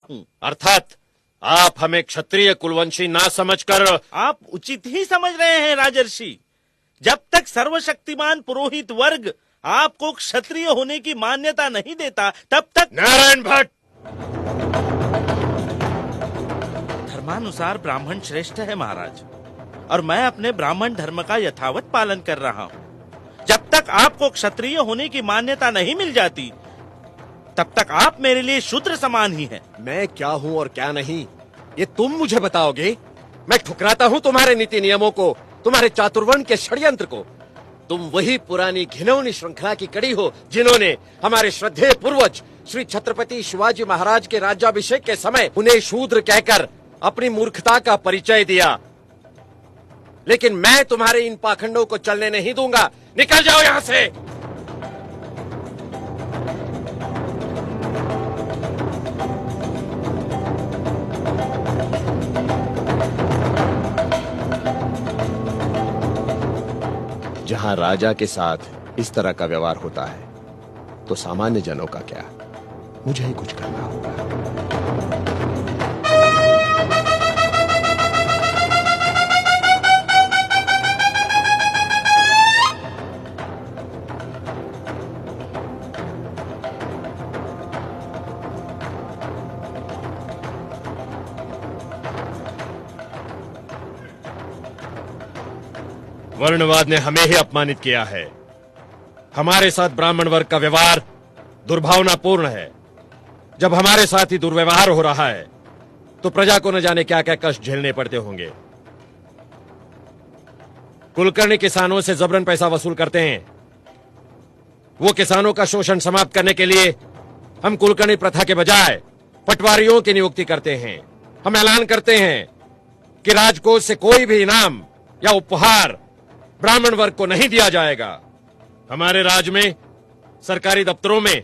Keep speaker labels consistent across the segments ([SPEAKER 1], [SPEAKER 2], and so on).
[SPEAKER 1] अर्थात आप हमें क्षत्रिय कुलवंशी ना समझकर।
[SPEAKER 2] आप उचित ही समझ रहे हैं राजर्षि। जब तक सर्वशक्तिमान पुरोहित वर्ग आपको क्षत्रिय होने की मान्यता नहीं देता तब तक।
[SPEAKER 1] नारायण भट्ट,
[SPEAKER 2] धर्मानुसार ब्राह्मण श्रेष्ठ है महाराज, और मैं अपने ब्राह्मण धर्म का यथावत पालन कर रहा हूँ। जब तक आपको क्षत्रिय होने की मान्यता नहीं मिल जाती तब तक आप मेरे लिए शूद्र समान ही हैं।
[SPEAKER 1] मैं क्या हूँ और क्या नहीं ये तुम मुझे बताओगे? मैं ठुकराता हूँ तुम्हारे नीति नियमों को, तुम्हारे चातुर्वर्ण के षड्यंत्र को। तुम वही पुरानी घिनौनी श्रृंखला की कड़ी हो जिन्होंने हमारे श्रद्धेय पूर्वज श्री छत्रपति शिवाजी महाराज के राज्याभिषेक के समय उन्हें शूद्र कहकर अपनी मूर्खता का परिचय दिया। लेकिन मैं तुम्हारे इन पाखंडों को चलने नहीं दूंगा। निकल जाओ यहाँ से। जहां राजा के साथ इस तरह का व्यवहार होता है तो सामान्य जनों का क्या? मुझे ही कुछ करना होगा। वर्णवाद ने हमें ही अपमानित किया है। हमारे साथ ब्राह्मण वर्ग का व्यवहार दुर्भावनापूर्ण है। जब हमारे साथ ही दुर्व्यवहार हो रहा है तो प्रजा को न जाने क्या क्या कष्ट झेलने पड़ते होंगे। कुलकर्णी किसानों से जबरन पैसा वसूल करते हैं। वो किसानों का शोषण समाप्त करने के लिए हम कुलकर्णी प्रथा के बजाय पटवारियों की नियुक्ति करते हैं। हम ऐलान करते हैं कि राजकोष से कोई भी इनाम या उपहार ब्राह्मण वर्ग को नहीं दिया जाएगा। हमारे राज्य में सरकारी दफ्तरों में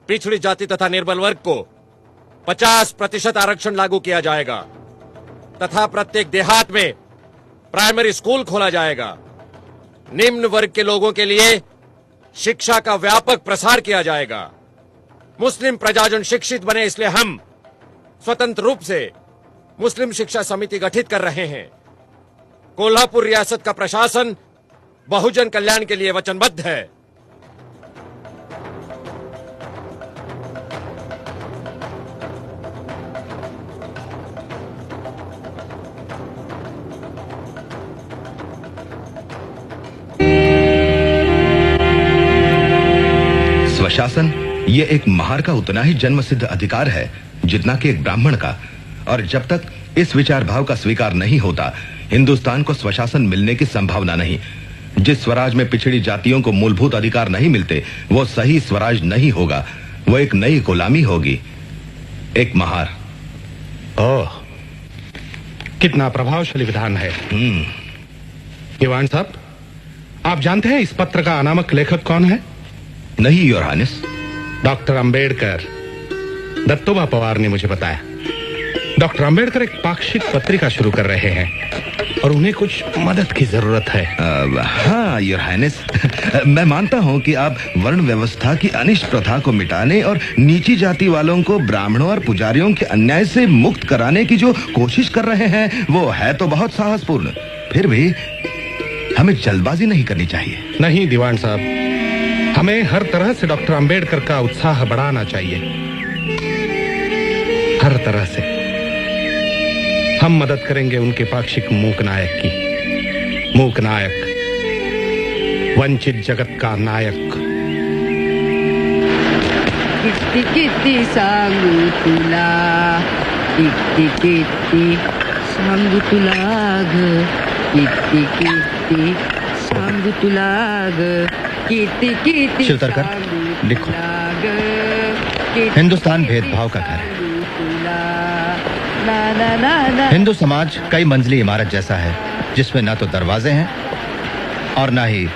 [SPEAKER 1] पिछड़ी जाति तथा निर्बल वर्ग को 50% आरक्षण लागू किया जाएगा तथा प्रत्येक देहात में प्राइमरी स्कूल खोला जाएगा। निम्न वर्ग के लोगों के लिए शिक्षा का व्यापक प्रसार किया जाएगा। मुस्लिम प्रजाजन शिक्षित बने इसलिए हम स्वतंत्र रूप से मुस्लिम शिक्षा समिति गठित कर रहे हैं। कोल्हापुर रियासत का प्रशासन बहुजन कल्याण के लिए वचनबद्ध है।
[SPEAKER 3] स्वशासन ये एक महार का उतना ही जन्मसिद्ध अधिकार है जितना कि एक ब्राह्मण का, और जब तक इस विचार भाव का स्वीकार नहीं होता हिंदुस्तान को स्वशासन मिलने की संभावना नहीं। जिस स्वराज में पिछड़ी जातियों को मूलभूत अधिकार नहीं मिलते वो सही स्वराज नहीं होगा, वो एक नई गुलामी होगी, एक महार।
[SPEAKER 4] ओह, कितना प्रभावशाली विधान है। दीवान साहब, आप जानते हैं इस पत्र का अनामक लेखक कौन है?
[SPEAKER 3] नहीं your highness.
[SPEAKER 4] Doctor Ambedkar. Dattoba Pawar ने मुझे बताया। डॉक्टर अंबेडकर एक पाक्षिक पत्रिका शुरू कर रहे हैं और उन्हें कुछ मदद की जरूरत है।
[SPEAKER 3] हाँ योर हाइनेस, मैं मानता हूँ कि आप वर्ण व्यवस्था की अनिष्ट प्रथा को मिटाने और नीची जाति वालों को ब्राह्मणों और पुजारियों के अन्याय से मुक्त कराने की जो कोशिश कर रहे हैं वो है तो बहुत साहसपूर्ण। फिर भी हमें जल्दबाजी नहीं करनी चाहिए।
[SPEAKER 4] नहीं दीवान साहब, हमें हर तरह से डॉक्टर अंबेडकर का उत्साह बढ़ाना चाहिए, हर तरह से। हम मदद करेंगे उनके पाक्षिक मूक नायक की। मूक नायक, वंचित जगत का नायक।
[SPEAKER 5] किती किती सांगू तुला, किती किती सांगू तुला ग, किती किती सांगू तुला ग, किती किती
[SPEAKER 6] शिवतरकर लिखो। हिंदुस्तान भेदभाव का घर है। हिंदू समाज कई मंजिली इमारत जैसा है जिसमें ना तो दरवाजे हैं और ना ही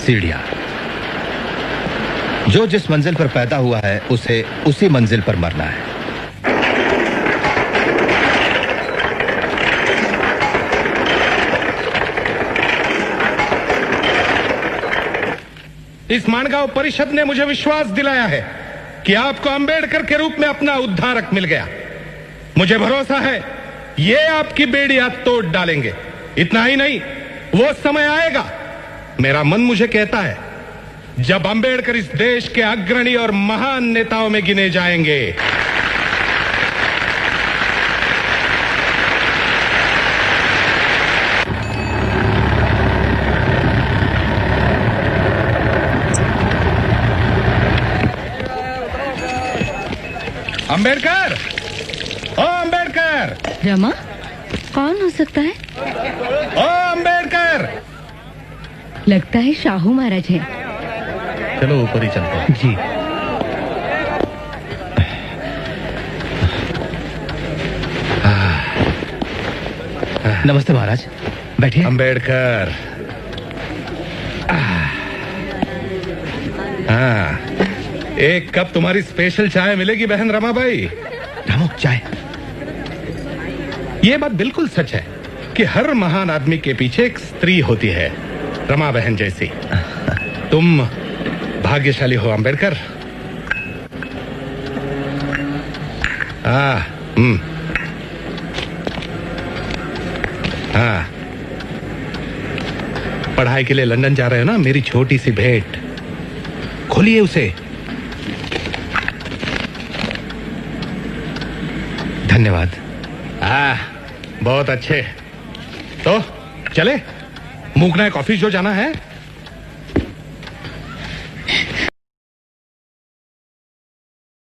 [SPEAKER 6] सीढ़ियां। जो जिस मंजिल पर पैदा हुआ है उसे उसी मंजिल पर मरना है।
[SPEAKER 4] इस मानगांव परिषद ने मुझे विश्वास दिलाया है कि आपको अंबेडकर के रूप में अपना उद्धारक मिल गया। मुझे भरोसा है ये आपकी बेड़ियां तोड़ डालेंगे। इतना ही नहीं, वो समय आएगा, मेरा मन मुझे कहता है, जब अंबेडकर इस देश के अग्रणी और महान नेताओं में गिने जाएंगे। अंबेडकर, ओ अंबेडकर,
[SPEAKER 5] रमा, कौन हो सकता है?
[SPEAKER 4] ओ अंबेडकर।
[SPEAKER 5] लगता है शाहू महाराज हैं।
[SPEAKER 4] चलो ऊपर ही चलते हैं।
[SPEAKER 6] जी। नमस्ते महाराज, बैठिए।
[SPEAKER 4] अंबेडकर। हाँ, एक कप तुम्हारी स्पेशल चाय मिलेगी बहन रमाबाई।
[SPEAKER 6] रामू, चाय।
[SPEAKER 4] ये बात बिल्कुल सच है कि हर महान आदमी के पीछे एक स्त्री होती है, रमा बहन जैसी। तुम भाग्यशाली हो अंबेडकर। हाँ, हाँ, पढ़ाई के लिए लंदन जा रहे हो ना? मेरी छोटी सी भेंट, खोलिए उसे।
[SPEAKER 6] धन्यवाद।
[SPEAKER 4] बहुत अच्छे। तो चले, मूकना कॉफी जो जाना है।